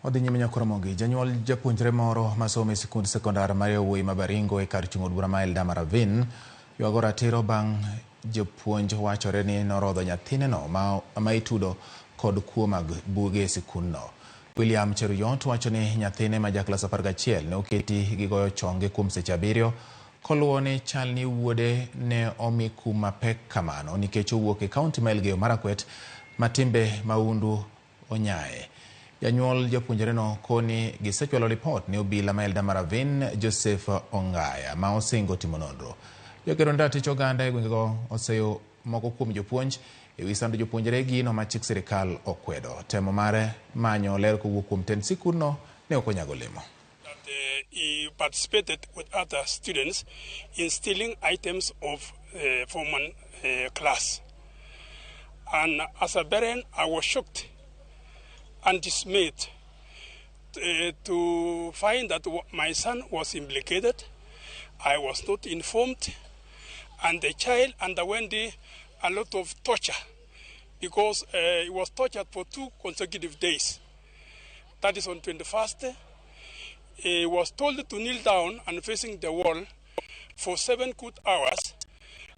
Odhi nyime nyako Ramogi, jonyuol japuonjre moro masomo e sikund sekondar mar yawuoyi ma Baringo e kar chung'o bura ma Elda ywago ratiro bang' japuonj wachore ni norodho nyathineno ma itudo kod kuo mag buge e sikundno. William Cheruyot wacho ni nyathine ma jaklas 11 ne oketi gi goyo chonge kuom seche 7 koluwo ni chal ni wuode ne omi kum mapek kamano nikech owuok e kaunti ma Elgeyo Marakwet ma timbe maundu onyae. Janyuol japuonjreno koni gisechwalo ripot ne obila ma Elda Joseph Ongaya ma osingo timo nonro. Jokero ndaticho oganda e gwengego oseyo moko kuom jopuonj e wi sando jopuonjre gino ma chik sirikal okwedo. Temo mare manyo ler kowuok kuom tend sikundno ne ok onyago olemo. He participated with other students in stealing items of from one class. And as a parent, I was shocked and dismayed to find that my son was implicated. I was not informed, and the child underwent a lot of torture because he was tortured for 2 consecutive days. That is on 21st. He was told to kneel down and facing the wall for 7 good hours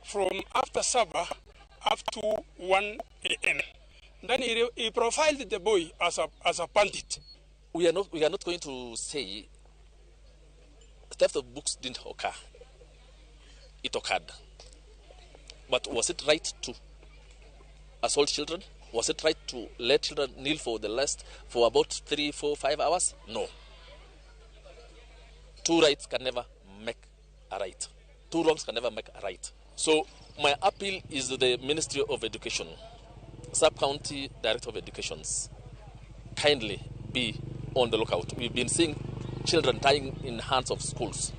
from after supper up to 1 a.m. Then he profiled the boy as a bandit. We are not going to say theft of books didn't occur. It occurred. But was it right to assault children? Was it right to let children kneel for about 3, 4, 5 hours? No. 2 rights can never make a right. 2 wrongs can never make a right. So my appeal is to the Ministry of Education, Sub-County Director of Educations, kindly be on the lookout. We've been seeing children dying in hands of schools.